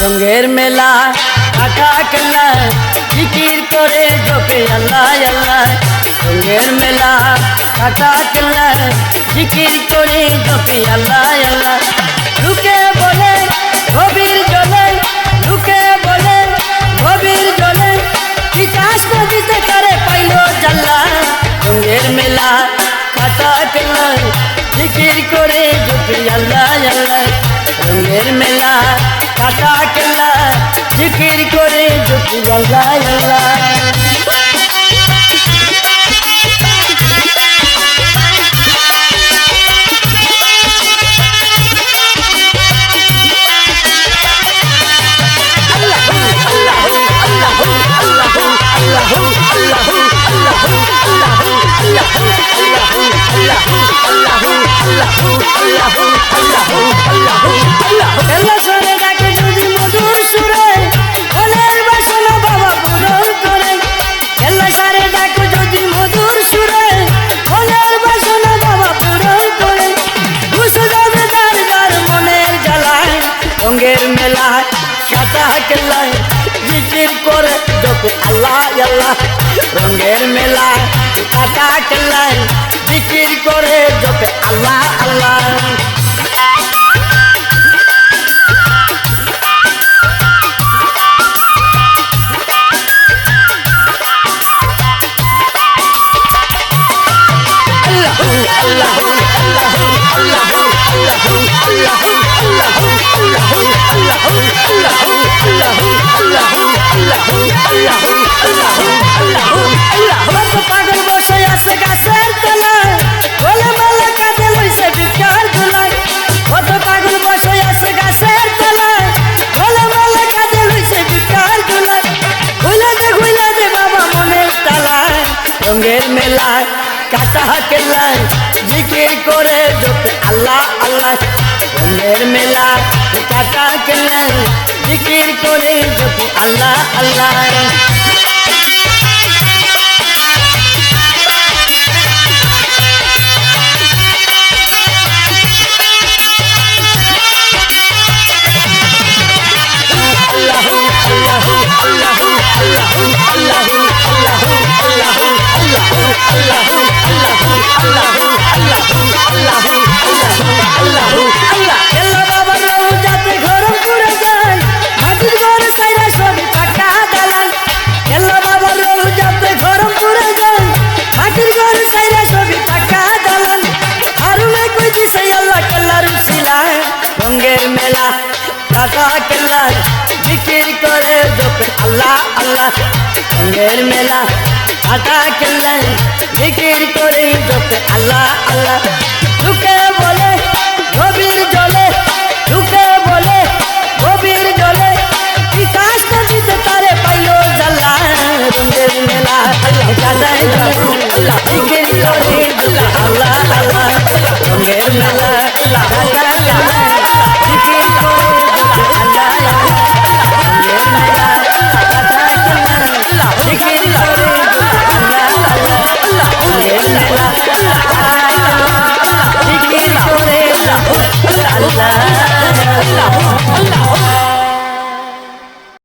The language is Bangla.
রঙের মেলা কাটা কেলা জিকির করে জপে আল্লাহ আল্লাহ। রঙের মেলা কাটা কেলা জিকির করে জপে আল্লাহ আল্লাহ। লুকে বলে গভীর জলে, লুকে বলে গভীর জলে, বিকাশ নদীতে করে পাইল জাল্লা। রঙের মেলা কাটা কেলা জিকির করে জপে আল্লাহ আল্লাহ। রঙের মেলা কাটা কেলা জিকির করে জপে আল্লাহ আল্লাহ। রঙের মেলা কাটা কেলা জিকির করে জপে আল্লাহ আল্লাহ। রঙের মেলা কাটা কেলা জিকির করে জপে আল্লাহ আল্লাহ। পাগল বসে আছে গাছের তলায়, গোলে মালা কাঁদে লইছে বিকার দোলায়। কত পাগল বসে আছে গাছের তলায়, গোলে মালা কাঁদে লইছে বিকার দোলায়। খুইলা দে বাবা মনের তালায়। রঙের মেলায় কাটা কেলায় জিকির করে জপে আল্লাহ আল্লাহ। রঙের মেলা কাটা কেলায় জিকির করে জপে আল্লাহ আল্লাহ। রঙের মেলা কাটা কেলা জিকির করে জপে আল্লাহ আল্লাহ। রঙের মেলা কাটা কেলা জিকির করে জপে আল্লাহ আল্লাহ। লুকে বলে গভীর জলে, লুকে বলে গভীর জলে, বিকাশ নদীতে তারে পাইল জাল্লা। রঙের মেলা কাটা কেলা জিকির করে জপে আল্লাহ আল্লাহ। রঙের মেলা কাটা কেলা জিকির করে জপে আল্লাহ আল্লাহ। রঙের মেলা কাটা কেলা জিকির করে জপে আল্লাহ আল্লাহ। রঙের মেলা কাটা কেলা জিকির করে জপে আল্লাহ আল্লাহ।